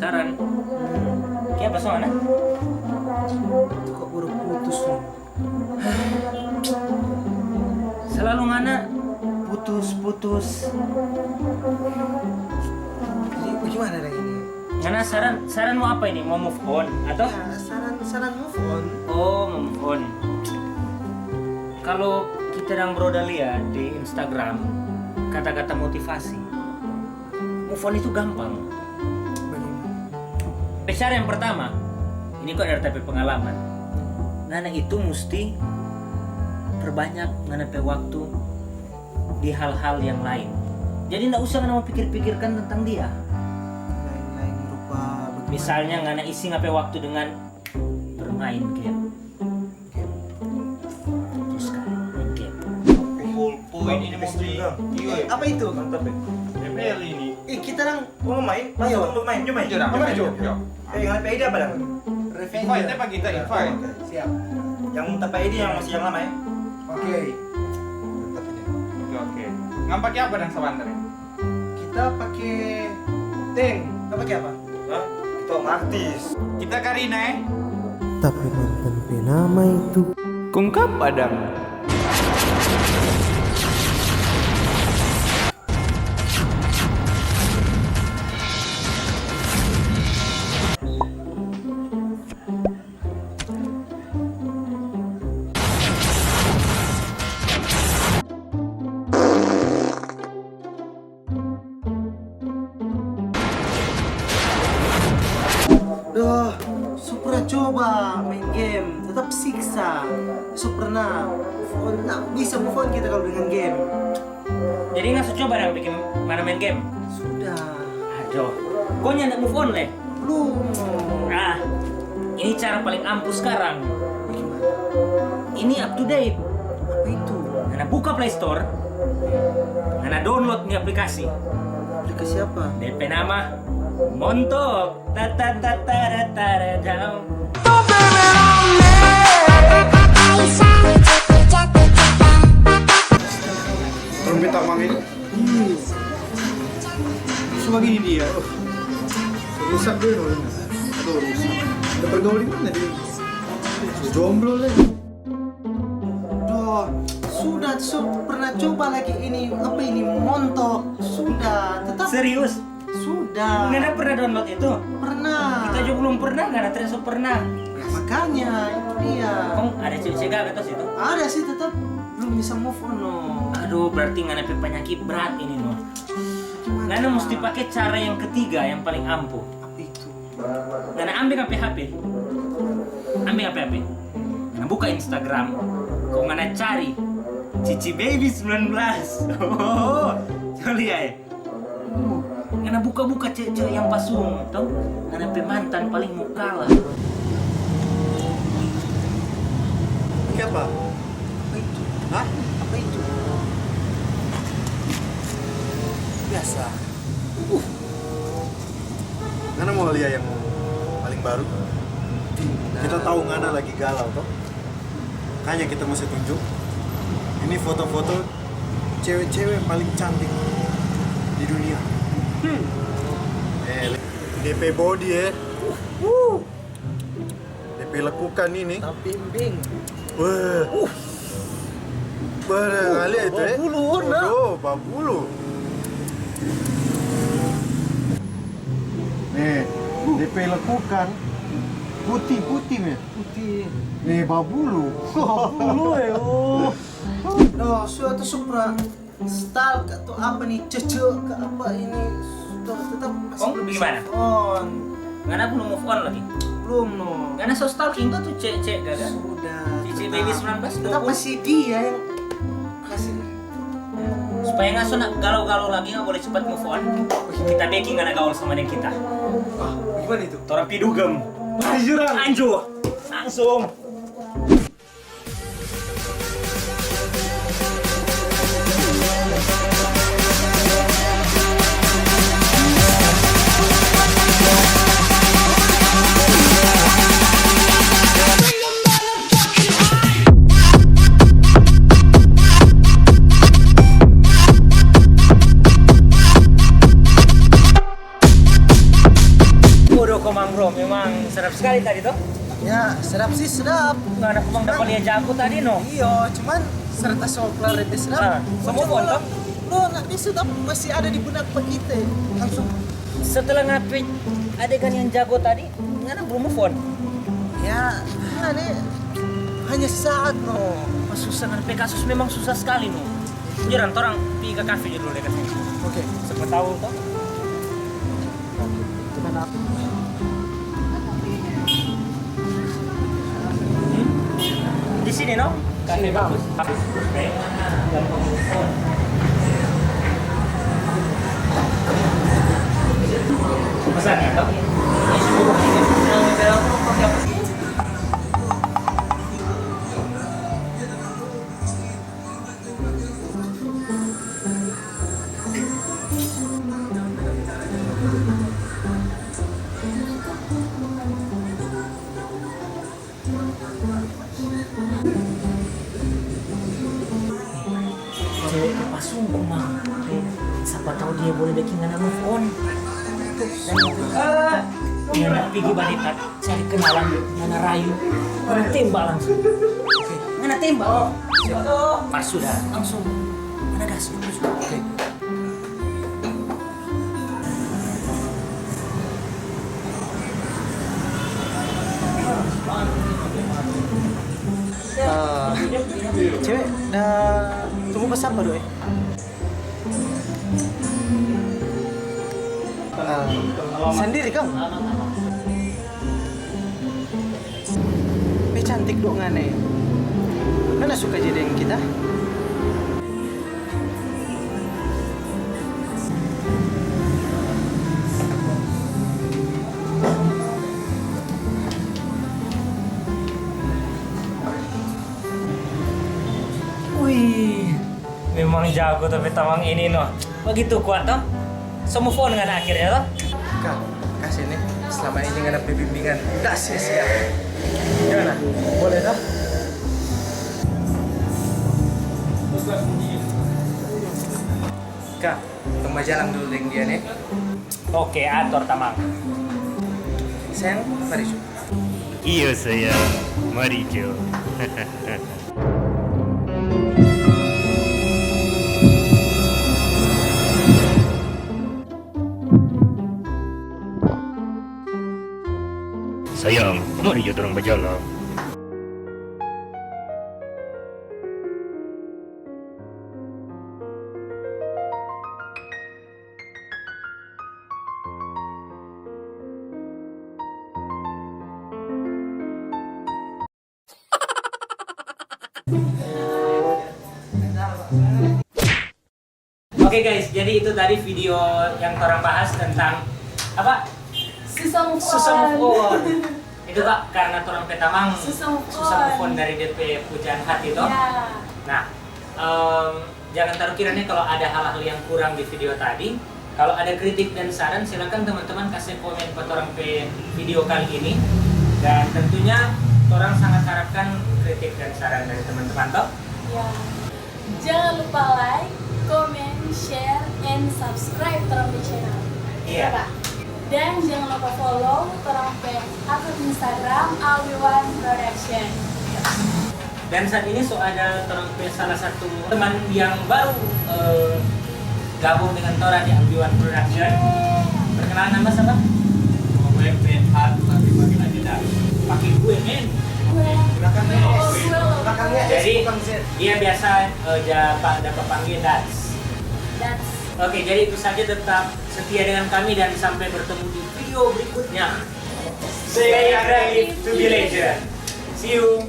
saran. Kayak apa soalnya? Kok baru putus loh? Selalu ngana putus. Jadi bagaimana lagi ini? Ngana saran mau apa ini? Mau move on atau? Ya, saran move on. Oh, move on. Kalau kita yang broda lihat di Instagram kata-kata motivasi, move on itu gampang. Bagaimana? Cara yang pertama, ini kok dari tapi pengalaman. Ngana itu mesti perbanyak ngana pe waktu di hal-hal yang lain. Jadi nggak usah ngana mau pikir-pikirkan tentang dia. Lain-lain berupa bagaimana? Misalnya ngana isi ngape waktu dengan bermain game. Terus sekali main game. Full point ini mau beli. Iya. Apa itu? Mantap ya. ML ini. Kita lang Mau main? Masuk untuk main. Cuma main. Yuk. Yang IP apa dah? Invite apa kita invite? Siap. Yang tanpa ID yang masih yang lama ya. Oke. Mantap ini. Oke. Ngam pakai apa dan sebentar? Kita pakai tank. Kita pakai apa? Hah? Kita artis. Kita Karina Tapi mantan penama itu. Kungkap Padang. Duh, so pernah coba main game, tetap siksa. So pernah bisa move on kita kalau dengan game. Jadi nggak usah coba yang bikin mana main game. Sudah. Aduh, kok nyandak move on leh? Belum. Ah, ini cara paling ampuh sekarang. Bagaimana? Ini up to date. Apa itu? Ngana buka Play Store, ngana download nih aplikasi. Aplikasi apa? DP nama Montok. Down. Rumput tak mami. Cuma gini dia. Rusak dulu. Aduh, rusak. Udah bergaul di mana dia? Jomblo lagi. Duh, sudah pernah coba lagi ini apa ini montok. Sudah, tetap Serius? sudah. Ngana pernah download itu? Pernah. Kita juga belum pernah, ngana terus pernah. Ya, makanya itu dia. Kong ada cewek-cewek gak atas itu? Ada sih tetap belum bisa move on no. Aduh, berarti ngana pe penyakit berat ini no. Gimana? Ngana mesti pakai cara yang ketiga yang paling ampuh. Apa itu? Ngana ambil HP. Ambil HP. Ngana buka Instagram. Kau ngana cari Cici Baby 19. Oh, coba lihat ya. Ngana buka-buka cewek yang pasung, tau? Ngana pe mantan paling mau kalah. Pakai apa? Apa itu? Hah? Apa itu? Biasa. Ngana mau lihat yang paling baru? Kita tahu Ngana lagi galau toh. Makanya kita mesti tunjuk. Ini foto-foto cewek-cewek yang paling cantik di dunia. DP body ya. DP lekukan ini. Tapi bimbing. Wah. Kali itu ya. Babulu warna. Oh, babulu. Nih, DP lekukan putih-putih nih. Putih. Nih babulu. Babulu ya. Oh. Duh, suatu supra style atau apa nih cecek ke apa ini sudah tetap masih Oh, belum bisa gimana? move on. Ngana belum move on lagi. Belum no. Ngana so stalking tuh cek gak? Sudah. Cici tetap- Baby 19 tetap masih dia yang kasih. Supaya nggak nak galau-galau lagi, nggak boleh cepat move on. Kita baking nggak gaul sama yang kita. Ah, gimana itu? Torang pidugem. Anjur. Langsung. Waduh, Komang Bro, memang sedap sekali tadi toh. Ya, sedap sih sedap. Nggak ada Komang dapat lihat jago tadi no. Iya, cuman serta soklar lebih sedap. Semua pun toh. Bro, nanti sedap masih ada di benak kita. Langsung. Setelah ngapit adegan yang jago tadi, nggak belum move on. Ya, ini hanya saat no. Susah ngadepi kasus memang susah sekali no. Jalan orang pergi ke kafe dulu dekat sini. Oke. Siapa tahu toh. Di sini no? Kafe bagus. Pesan ya toh? Cewek itu pas sungguh mah. Siapa tahu dia boleh bikin move on. Nana pergi balikat cari kenalan Nana rayu, Nana tembak langsung. Oke, Nana tembak. Pas sudah langsung Nana gas terus. Oke. Cewek, dah tunggu pas apa doy? Sendiri kamu? Cantik dong ngane. Mana suka jadi yang kita? Wih, memang jago tapi tamang ini no. Begitu kuat toh. Semua phone kan akhirnya toh. Kak, kasih nih. Selama ini nggak ada bimbingan. Udah sia-sia. Gimana? Boleh kah? Kak, tunggu jalan dulu dengan dia nih. Oke, atur tamang. Sayang, mari Ju. Iya sayang, mari Jo. Sayang, mari Jo dorong berjalan. Oke guys, jadi itu tadi video yang orang bahas tentang apa? Susah move on. Itu kak karena orang petamang susah move on dari DP pujaan hati toh. Nah, jangan taruh kiranya kalau ada hal-hal yang kurang di video tadi. Kalau ada kritik dan saran, silakan teman-teman kasih komen buat orang pe video kali ini. Dan tentunya orang sangat harapkan kritik dan saran dari teman-teman toh. Ya. Jangan lupa like, comment, share, and subscribe terang di channel. Iya. Pak. Dan jangan lupa follow terang pe akun Instagram Alwiwan Production. Dan saat ini ada terang pe salah satu teman yang baru gabung dengan Tora di Alwiwan Production. Perkenalan nama siapa? Gue Penhat, tapi panggil aja dah. Pakai gue men. Belakangnya S, Jadi bukan Z. dia biasa dapat panggil Dats. Oke, jadi itu saja, tetap setia dengan kami dan sampai bertemu di video berikutnya. Stay ready to be legend. See you.